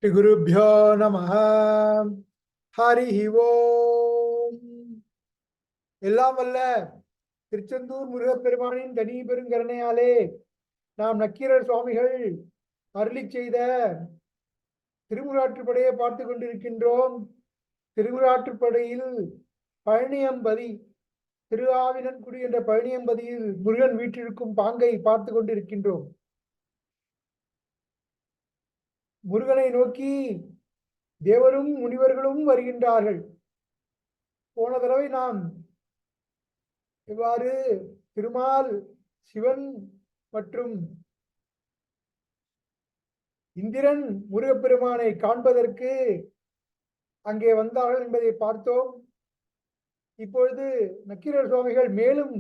குருப்யோ நமஹ. ஹரி ஓம். எல்லாம் வல்ல திருச்செந்தூர் முருகப்பெருமானின் தனி பெருங்கருணையாலே நாம் நக்கீரர் சுவாமிகள் அருளிச் செய்த திருமுறாற்றுப்படையை பார்த்து கொண்டிருக்கின்றோம். திருமுறாற்றுப்படையில் பழனியம்பதி, திருஆவினன்குடி என்ற பழனியம்பதியில் முருகன் வீற்றிருக்கும் பாங்கை பார்த்து கொண்டிருக்கின்றோம். முருகனை நோக்கி தேவரும் முனிவர்களும் வருகின்றார்கள். போன தடவை நாம் இவ்வாறு திருமால், சிவன் மற்றும் இந்திரன் முருகப்பெருமானை காண்பதற்கு அங்கே வந்தார்கள் என்பதை பார்த்தோம். இப்பொழுது நக்கீரர் சுவாமிகள் மேலும்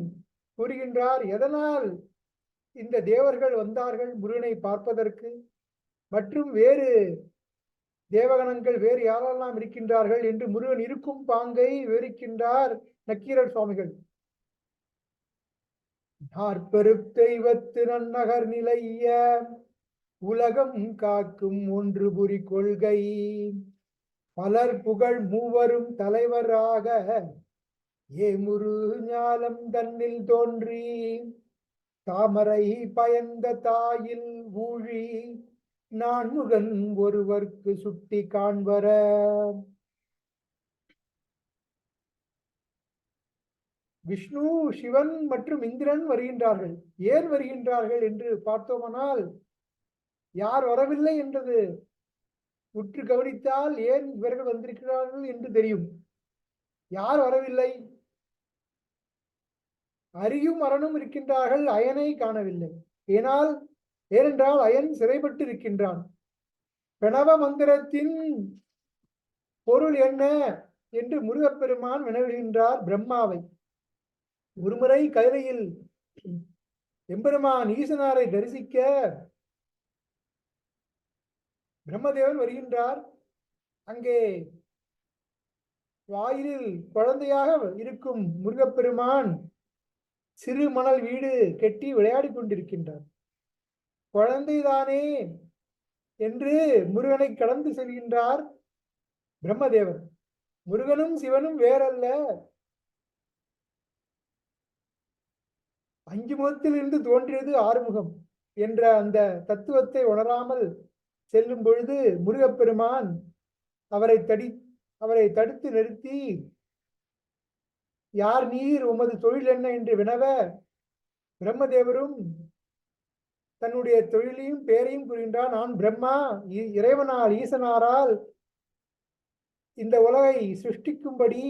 கூறுகின்றார், எதனால் இந்த தேவர்கள் வந்தார்கள் முருகனை பார்ப்பதற்கு, மற்றும் வேறு தேவகணங்கள் வேறு யாரெல்லாம் இருக்கின்றார்கள் என்று முருகன் இருக்கும் பாங்கை விவரிக்கின்றார் நக்கீரர் சுவாமிகள். நாற்பெருத்தெய்வத்து நன்னகர் நிலைய உலகம் காக்கும் ஒன்று புரி கொள்கை, பலர் புகழ் மூவரும் தலைவராக ஏமுரு ஞாலம் தன்னில் தோன்றி, தாமரை பயந்த தாயில் ஊழி நான்முகன் ஒருவர்க்கு சுட்டி காண்பர. விஷ்ணு, சிவன் மற்றும் இந்திரன் வருகின்றார்கள். ஏன் வருகின்றார்கள் என்று பார்த்தோமானால், யார் வரவில்லை என்றது உற்று கவனித்தால் ஏன் இவர்கள் வந்திருக்கிறார்கள் என்று தெரியும். யார் வரவில்லை? அரியும் அரணும் இருக்கின்றார்கள், அயனை காணவில்லை. ஏனென்றால் அயன் சிறைப்பட்டு இருக்கின்றான். பிரணவ மந்திரத்தின் பொருள் என்ன என்று முருகப்பெருமான் வினவுகின்றார் பிரம்மாவை. ஒருமுறை கைலையில் எம்பெருமான் ஈசனாரை தரிசிக்க பிரம்மதேவன் வருகின்றார். அங்கே வாயிலில் குழந்தையாக இருக்கும் முருகப்பெருமான் சிறு மணல் வீடு கெட்டி விளையாடி கொண்டிருக்கின்றார். குழந்தைதானே என்று முருகனை கடந்து செல்கின்றார் பிரம்மதேவன். முருகனும் சிவனும் வேறல்ல. 5 முகத்தில் இருந்து தோன்றியது 6 முகம் என்ற அந்த தத்துவத்தை உணராமல் செல்லும் பொழுது முருகப்பெருமான் அவரை தடுத்து நிறுத்தி, யார் நீர், உமது தொழில் என்ன என்று வினவ, பிரம்மதேவரும் தன்னுடைய தொழிலையும் பேரையும் கூறுகின்றார். நான் பிரம்மா, இறைவனால் ஈசனாரால் இந்த உலகை சிருஷ்டிக்கும்படி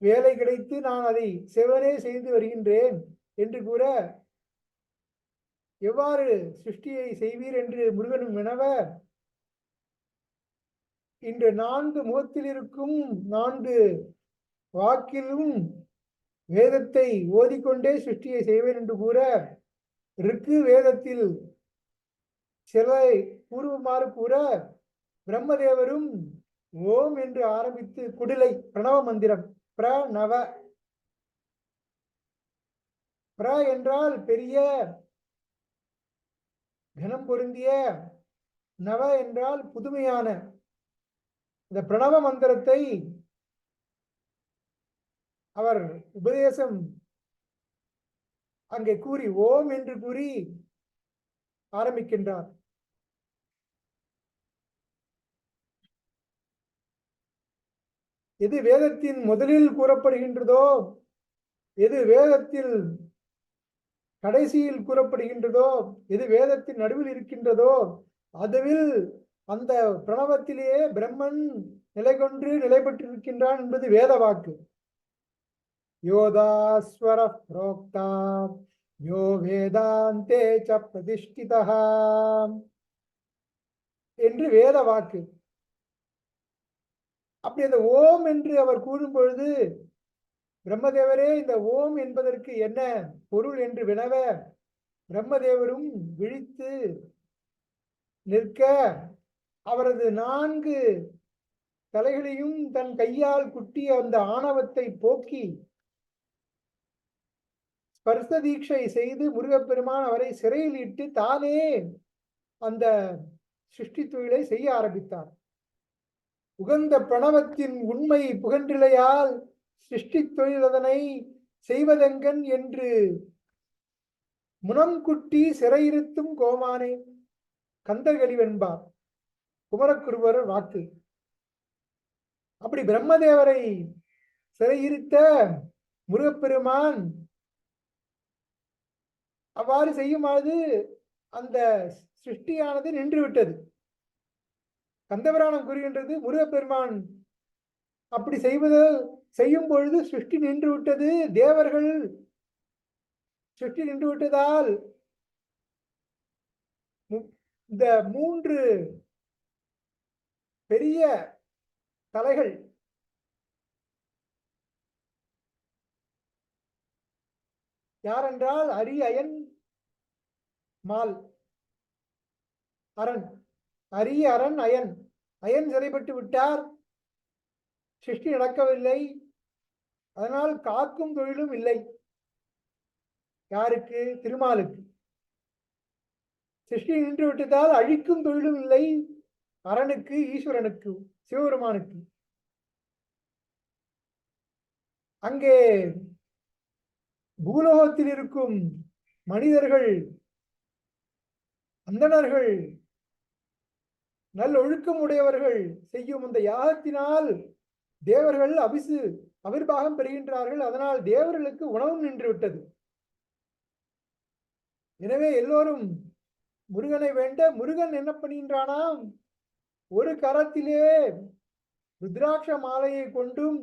வேலை கிடைத்து நான் அதை செவனே செய்து வருகின்றேன் என்று கூற, எவ்வாறு சிருஷ்டியை செய்வீர் என்று முருகனும் வினவ, இன்று 4 முகத்தில் இருக்கும் 4 வாக்கிலும் வேதத்தை ஓதிக்கொண்டே சிருஷ்டியை செய்வேன் என்று கூற, ரிக்கு வேதத்தில் சிலை கூறுமாறு கூற, பிரம்மதேவரும் ஓம் என்று ஆரம்பித்து குடிலை பிரணவ மந்திரம், பிரணவ, பிர என்றால் பெரிய கனம் பொருந்திய, நவ என்றால் புதுமையான, இந்த பிரணவ மந்திரத்தை அவர் உபதேசம் அங்கே கூறி ஓம் என்று கூறி ஆரம்பிக்கின்றார். எது வேதத்தின் முதலில் கூறப்படுகின்றதோ, எது வேதத்தில் கடைசியில் கூறப்படுகின்றதோ, எது வேதத்தின் நடுவில் இருக்கின்றதோ, அதுவில் அந்த பிரணவத்திலேயே பிரம்மன் நிலை கொன்று நிலை பெற்றிருக்கின்றான் என்பது வேத வாக்கு. யோதாஸ்வர புரோக்தா யோ வேதாந்தே ச பிரதிஷ்டிதா என்று வேத வாக்கு. அப்படி அந்த ஓம் என்று அவர் கூறும் பொழுது, பிரம்மதேவரே இந்த ஓம் என்பதற்கு என்ன பொருள் என்று வினவ, பிரம்மதேவரும் விழித்து நிற்க, அவரது 4 தலைகளையும் தன் கையால் குட்டிய அந்த ஆணவத்தை போக்கி ஸ்பர்ச தீட்சை செய்து முருகப்பெருமான் அவரை சிறையில் இட்டு தானே அந்த சிருஷ்டி தொழிலை செய்ய ஆரம்பித்தார். உகந்த பிரணவத்தின் உண்மை புகன்றிலையால் சிருஷ்டி தொழில் அதனை செய்வதெங்கன் என்று முனம்குட்டி சிறையிருத்தும் கோமானே கந்தகலிவென்பார் குமரக்குருவர் வாக்கு. அப்படி பிரம்மதேவரை சிறையிருத்த முருகப்பெருமான் அவ்வாறு செய்யுமாறு அந்த சிருஷ்டியானது நின்றுவிட்டது. கந்தபுராணம் கூறுகின்றது, முருகப்பெருமான் அப்படி செய்யும் பொழுது சிருஷ்டி நின்று விட்டது. தேவர்கள் சிருஷ்டி நின்று விட்டதால் இந்த 3 பெரிய தலைகள் யாரென்றால் அரி, அயன், மால், அரண். அரி, அரண், அயன். அயன் சிறைப்பட்டு விட்டார், சிருஷ்டி நடக்கவில்லை. அதனால் காக்கும் தொழிலும் இல்லை. யாருக்கு? திருமாலுக்கு. சிருஷ்டி நின்று விட்டதால் அழிக்கும் தொழிலும் இல்லை அரணுக்கு, ஈஸ்வரனுக்கு, சிவபெருமானுக்கு. அங்கே பூலோகத்தில் இருக்கும் மனிதர்கள், அந்தணர்கள், நல்லொழுக்கம் உடையவர்கள் செய்யும் இந்த யாகத்தினால் தேவர்கள் அவிர்வாகம் பெறுகின்றார்கள். அதனால் தேவர்களுக்கு உணவும் நின்று விட்டது. எனவே எல்லோரும் முருகனை வேண்ட முருகன் என்ன பண்ணுகின்றானாம், ஒரு கரத்திலே ருத்ராட்ச மாலையை கொண்டும்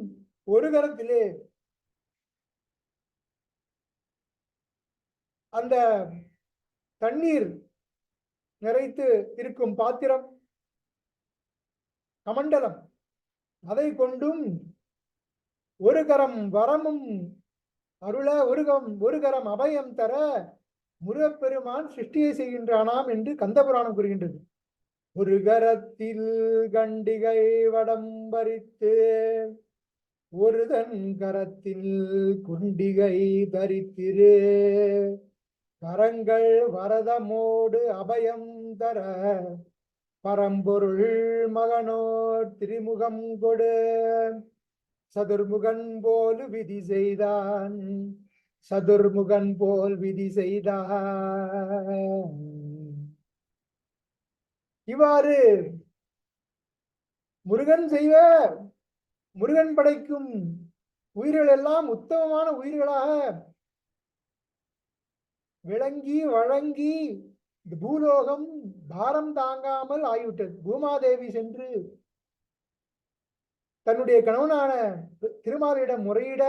ஒரு கரத்திலே அந்த தண்ணீர் நிறைத்து இருக்கும் பாத்திரம் கமண்டலம் அதை கொண்டும் ஒரு கரம் வரமும் அருள ஒரு கரம் அபயம் தர முருகப்பெருமான் சிருஷ்டியை செய்கின்றானாம் என்று கந்தபுராணம் கூறுகின்றது. ஒரு கரத்தில் கண்டிகை வடம் பறித்து ஒரு தன் கரத்தில் குண்டிகை தரித்திரு கரங்கள் வரதமோடு அபயம் தர பரம்பொருள் மகனோர் திரிமுகம் கொடு சதுர்முகன் போல் விதி செய்தான் சதுர்முகன் போல் விதி செய்தான். இவ்வாறு முருகன் படைக்கும் உயிர்கள் எல்லாம் உத்தமமான உயிர்களாக விளங்கி வழங்கி இந்த பூலோகம் பாரம் தாங்காமல் ஆகிவிட்டது. பூமாதேவி சென்று தன்னுடைய கணவனான திருமாலிடம் முறையிட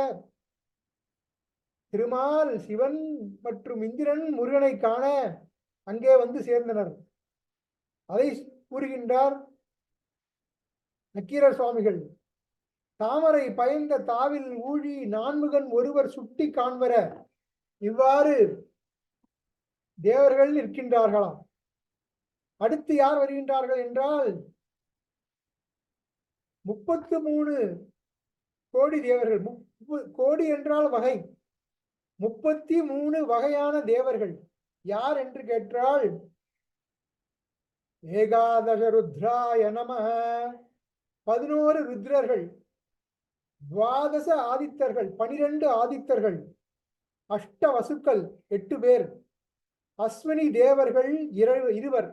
திருமால், சிவன் மற்றும் இந்திரன் முருகனை காண அங்கே வந்து சேர்ந்தனர். அதை கூறுகின்றார் நக்கீரர் சுவாமிகள். தாமரை பயந்த தாவில் ஊழி நான்முகன் ஒருவர் சுட்டி காண்பர. இவ்வாறு தேவர்கள் இருக்கின்றார்களாம். அடுத்து யார் வருகின்றார்கள் என்றால் 33 கோடி தேவர்கள். கோடி என்றால் வகை. 33 வகையான தேவர்கள். யார் என்று கேட்டால் ஏகாதச ருத்ராய நம 11 ருத்ரர்கள், துவாதச ஆதித்தர்கள் 12 ஆதித்தர்கள், அஷ்ட வசுக்கள் 8 பேர், அஸ்வினி தேவர்கள் 20.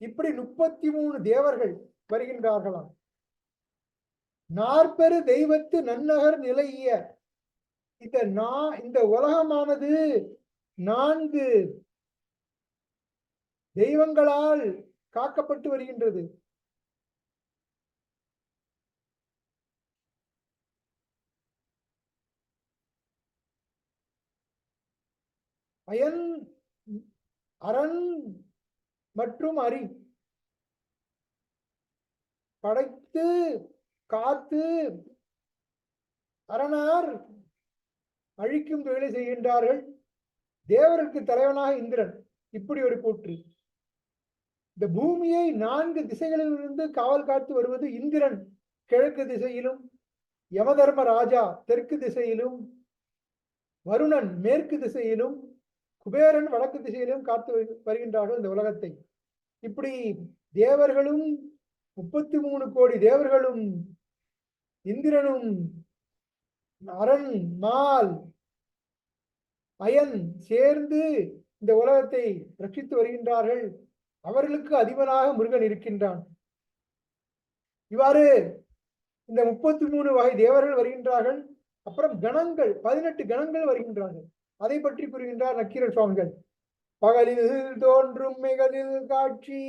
இப்படி 33 தேவர்கள் வருகின்றார்களாம். நாற்பெரு தெய்வத்து நன்னகர் நிலைய இந்த உலகமானது 4 தெய்வங்களால் காக்கப்பட்டு வருகின்றது. அயன், அரண் மற்றும் அரி படைத்து காத்து அரணார் அழிக்கும் தொழிலை செய்கின்றார்கள். தேவருக்கு தலைவனாக இந்திரன். இப்படி ஒரு கூற்று. இந்த பூமியை 4 திசைகளிலிருந்து காவல் காத்து வருவது இந்திரன் கிழக்கு திசையிலும், யமதர்ம ராஜா தெற்கு திசையிலும், வருணன் மேற்கு திசையிலும் குபேரன் வடக்கு திசையிலும் காத்து வருகின்றார்கள் இந்த உலகத்தை. இப்படி தேவர்களும் 33 கோடி தேவர்களும் இந்திரனும் அரண் மால் அயன் சேர்ந்து இந்த உலகத்தை ரட்சித்து வருகின்றார்கள். அவர்களுக்கு அதிபனாக முருகன் இருக்கின்றான். இவ்வாறு இந்த 33 வகை தேவர்கள் வருகின்றார்கள். அப்புறம் கணங்கள் 18 கணங்கள் வருகின்றார்கள். அதை பற்றி கூறுகின்றார் நக்கீரர் சுவாமிகள். பகலில் தோன்றும் மிகலில் காட்சி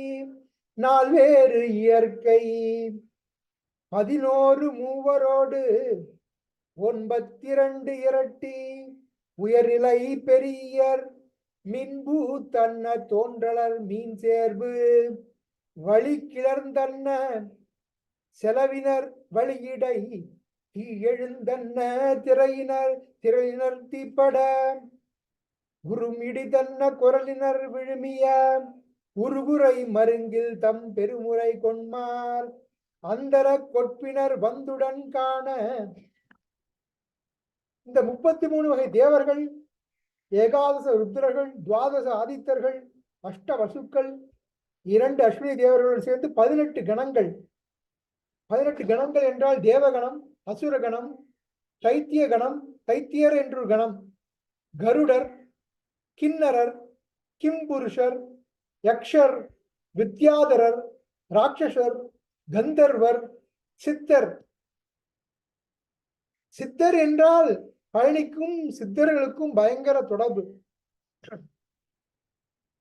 நால்வேறு இயற்கை 11 மூவரோடு 92 இரட்டி உயர்நிலை பெரியர் மின்பு தன்ன தோன்றலர் மீன் சேர்வு வழி கிளர்ந்தன்ன செலவினர் வழியிடை தீ எழுந்தன்ன திரையினர் தீப்பட உருமிடி தன்ன குரலினர் விழுமிய உருகுரை மருங்கில் தம் பெருமுறை கொன்மார் அந்தர கொட்பினர் வந்துடன் காண. இந்த 33 வகை தேவர்கள், ஏகாதச ருத்ரர்கள், துவாதச ஆதித்தர்கள், அஷ்ட வசுக்கள், 2 அஸ்வினி தேவர்களுடன் சேர்ந்து 18 கணங்கள். 18 கணங்கள் என்றால் தேவகணம், அசுர கணம், தைத்திய கணம், தைத்தியர் என்று கணம், கருடர், கிண்ணரர், கிம்புருஷர், யக்ஷர், வித்யாதரர், ராட்சசர், கந்தர்வர், சித்தர். சித்தர் என்றால் பழனிக்கும் சித்தர்களுக்கும் பயங்கர தொடர்பு.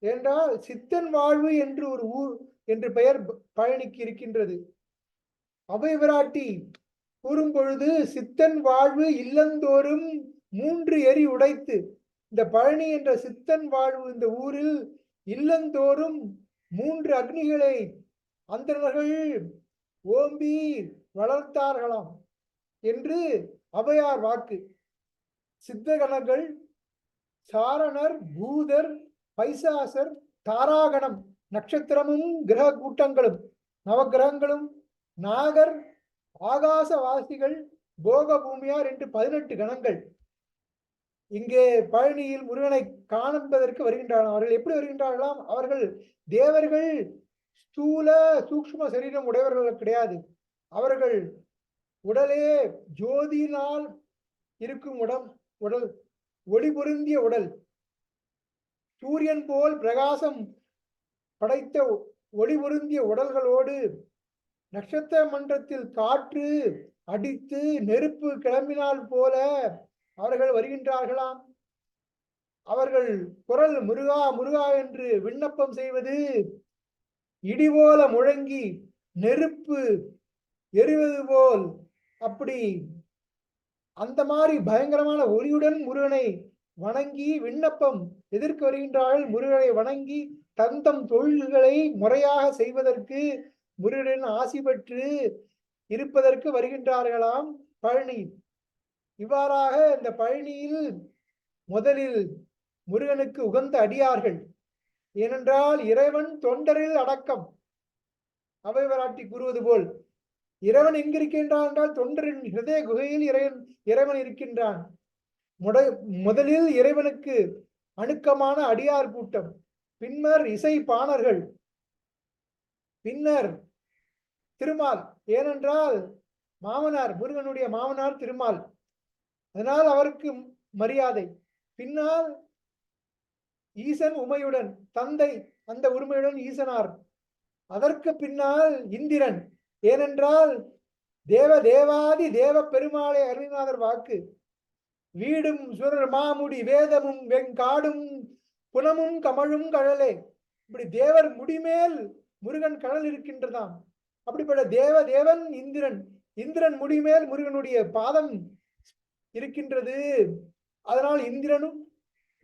என்றால் சித்தன் வாழ்வு என்று ஒரு ஊர் என்று பெயர் பழனிக்கு இருக்கின்றது. அபய விராட்டி கூறும் பொழுது சித்தன் வாழ்வு இல்லந்தோறும் 3 எரி உடைத்து, இந்த பழனி என்ற சித்தன் வாழ்வு இந்த ஊரில் இல்லந்தோறும் 3 அக்னிகளை அந்தணர்கள் ஓம்பி வளர்த்தார்களாம் என்று அவையார் வாக்கு. சித்தகணங்கள், சாரணர், பூதர், பைசாசர், தாராகணம், நட்சத்திரமும் கிரக கூட்டங்களும் நவகிரகங்களும், நாகர், ஆகாசவாசிகள், போக பூமியார் என்று 18 கணங்கள் இங்கே பழனியில் முருகனை காண்பதற்கு வருகின்றார்கள். அவர்கள் எப்படி வருகின்றார்களாம்? அவர்கள் தேவர்கள் ஸ்தூல சூக்ஷ்ம சரீரம் உடையவர்கள் கிடையாது. அவர்கள் உடலே ஜோதியினால் இருக்கும் உடல், ஒளி பொருந்திய உடல், சூரியன் போல் பிரகாசம் படைத்த ஒளி பொருந்திய உடல்களோடு நட்சத்திர மன்றத்தில் காற்று அடித்து நெருப்பு கிளம்பினால் போல அவர்கள் வருகின்றார்களாம். அவர்கள் குரல் முருகா முருகா என்று விண்ணப்பம் செய்வது இடிபோல முழங்கி நெருப்பு எரிவது போல், அப்படி அந்த மாதிரி பயங்கரமான ஒளியுடன் முருகனை வணங்கி விண்ணப்பம் எதிர்க்க வருகின்றார்கள். முருகனை வணங்கி தந்தம் தொழில்களை முறையாக செய்வதற்கு, முருகனின் ஆசி பெற்று இருப்பதற்கு வருகின்றார்களாம் பழனி. இவ்வாறாக இந்த பழனியில் முதலில் முருகனுக்கு உகந்த அடியார்கள். ஏனென்றால் இறைவன் தொண்டரில் அடக்கம். அவை வராட்டி கூறுவது போல் இறைவன் எங்கிருக்கின்றான் என்றால் தொண்டரின் ஹிருதய குகையில் இறைவன் இருக்கின்றான். முதலில் இறைவனுக்கு அணுக்கமான அடியார் கூட்டம், பின்னர் இசை பாணர்கள், பின்னர் திருமால். ஏனென்றால் மாமனார், முருகனுடைய மாமனார் திருமால், அதனால் அவருக்கு மரியாதை. பின்னால் ஈசன் உமையுடன் தந்தை, அந்த உரிமையுடன் ஈசனார். அதற்கு பின்னால் இந்திரன். ஏனென்றால் தேவாதி தேவ பெருமாளை அருணாதர் வாக்கு. வீடும் சுரர் மாமுடி வேதமும் வெங்காடும் புனமும் கமழும் கழலே. இப்படி தேவர் முடிமேல் முருகன் கடல் இருக்கின்றதாம். அப்படிப்பட்ட தேவன் இந்திரன். இந்திரன் முடிமேல் முருகனுடைய பாதம் இருக்கின்றது. அதனால் இந்திரனும்,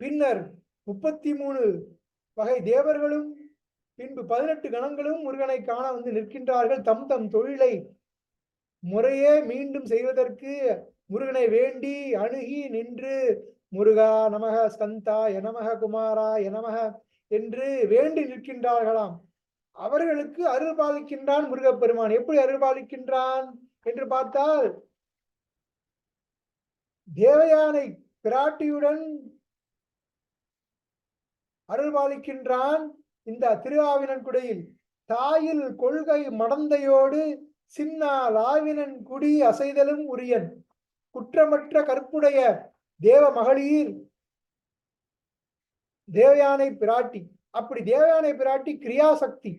பின்னர் 33 வகை தேவர்களும், பின்பு 18 கணங்களும் முருகனை காண வந்து நிற்கின்றார்கள். தம் தம் தொழிலை முறையே மீண்டும் செய்வதற்கு முருகனை வேண்டி அணுகி நின்று முருகா நமக, ஸ்கந்தாய நமக, குமாராய நமக என்று வேண்டி நிற்கின்றார்களாம். அவர்களுக்கு அருள் பாலிக்கின்றான் முருகப்பெருமான். எப்படி அருள் பாலிக்கின்றான் என்று பார்த்தால், தேவயானை பிராட்டியுடன் அருள்பாலிக்கின்றான் இந்த திருஆவினன்குடியில். தாயில் கொள்கை மடந்தையோடு சின்னால் ஆவினன் குடி அசைதலும் உரியன். குற்றமற்ற கற்புடைய தேவ மகளிர் தேவயானை பிராட்டி. அப்படி தேவயானை பிராட்டி கிரியாசக்தி,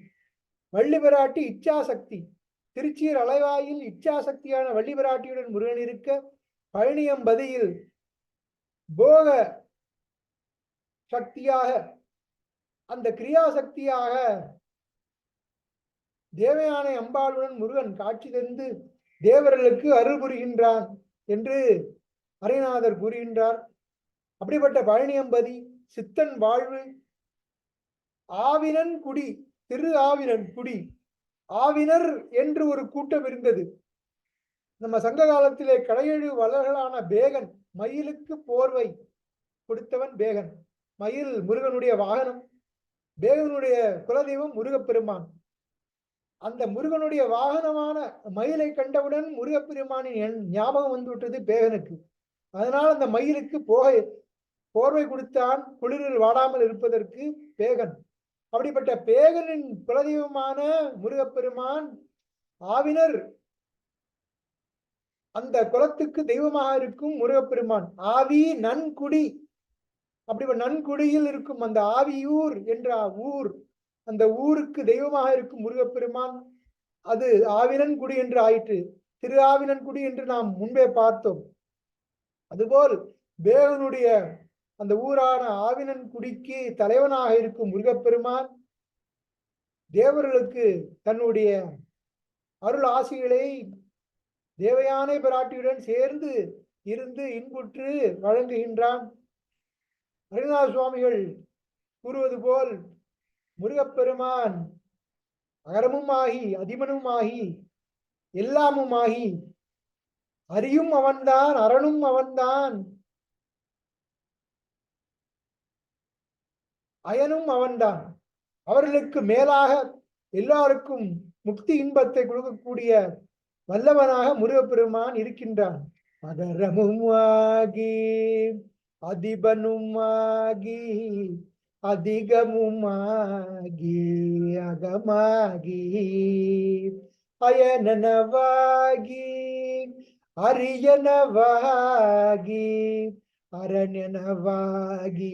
வள்ளி பிராட்டி இச்சாசக்தி. திருச்சீர் அலைவாயில் இச்சாசக்தியான வள்ளி பிராட்டியுடன் முருகன் இருக்க, பழனியம்பதியில் போக சக்தியாக, அந்த கிரியாசக்தியாக தேவயானை அம்பாளுடன் முருகன் காட்சி தந்து தேவர்களுக்கு அருள் புரிகின்றான் என்று அரிநாதர் கூறுகின்றார். அப்படிப்பட்ட பழனியம்பதி சித்தன் வாழ்வு. ஆவினன் குடி, திரு ஆவினன் குடி. ஆவினர் என்று ஒரு கூட்டம் இருந்தது. நம்ம சங்க காலத்திலே கடையெழு வளர்களான பேகன், மயிலுக்கு போர்வை கொடுத்தவன் பேகன். மயில் முருகனுடைய வாகனம். பேகனுடைய குலதெய்வம் முருகப்பெருமான். அந்த முருகனுடைய வாகனமான மயிலை கண்டவுடன் முருகப்பெருமானின் ஞாபகம் வந்து விட்டது பேகனுக்கு. அதனால் அந்த மயிலுக்கு போர்வை கொடுத்தான், குளிரில் வாடாமல் இருப்பதற்கு பேகன். அப்படிப்பட்ட பேகனின் குலதெய்வமான முருகப்பெருமான் ஆவினர், அந்த குலத்துக்கு தெய்வமாக இருக்கும் முருகப்பெருமான். ஆவி நன்குடி. அப்படி நன்குடியில் இருக்கும் அந்த ஆவியூர் என்ற ஊர், அந்த ஊருக்கு தெய்வமாக இருக்கும் முருகப்பெருமான். அது ஆவினன்குடி என்று ஆயிற்று. திரு ஆவினன்குடி என்று நாம் முன்பே பார்த்தோம். அதுபோல் பேகனுடைய அந்த ஊரான ஆவினன்குடிக்கு தலைவனாக இருக்கும் முருகப்பெருமான் தேவர்களுக்கு தன்னுடைய அருள் ஆசிகளை தேவயானை பிராட்டியுடன் சேர்ந்து இருந்து இன்புற்று வழங்குகின்றான். அரிநாத சுவாமிகள் கூறுவது போல் முருகப்பெருமான் அகரமுமாகி அதிமனுமாகி எல்லாமுமாகி அரியும் அவன்தான், அரணும் அவன்தான், அயனும் அவன்தான். அவர்களுக்கு மேலாக எல்லாருக்கும் முக்தி இன்பத்தை கொடுக்கக்கூடிய வல்லவனாக முருகப்பெருமான் இருக்கின்றான். அகரமும் ஆகி அதிபனும் ஆகி அதிகமுமாகி அகமாகி அயனனவாகி அரியனவாகி அரண்யனவாகி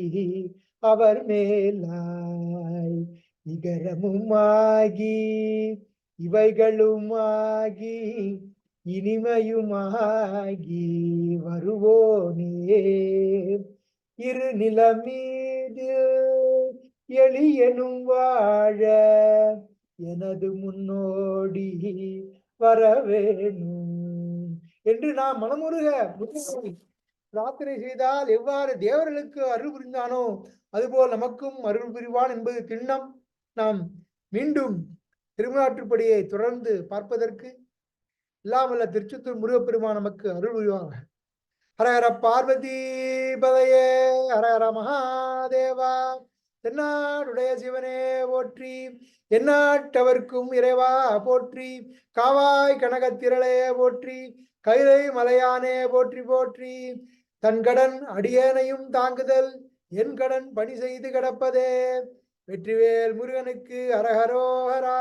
அவர் மேலாய் இகரமுமாகி இவைகளுமாகி இனிமையுமாகி வருவோனே. இரு நிலமீது எளியனும் வாழ எனது முன்னோடி வரவேணும் என்று நாம் மனமுருக பிரார்த்தனை செய்தால் எவ்வாறு தேவர்களுக்கு அருள் புரிந்தானோ அதுபோல் நமக்கும் அருள் புரிவான் என்பது திண்ணம். நாம் மீண்டும் திருமுறாற்றுப்படியை தொடர்ந்து பார்ப்பதற்கு இல்லாமல்ல திருச்செந்தூர் முருகப்பெருமான் நமக்கு அருள் புரிவாங்க. ஹரஹர பார்வதி பதையே, ஹரஹர மகாதேவா. தென்னாடுடைய சிவனே போற்றி, எந்நாட்டவர்க்கும் இறைவா போற்றி, காவாய் கனகத்திரளே போற்றி, கைலை மலையானே போற்றி போற்றி. தன் கடன் அடியேனையும் தாங்குதல் என் கடன் பணி செய்து கிடப்பதே. வெற்றிவேல் முருகனுக்கு அரஹரோஹரா.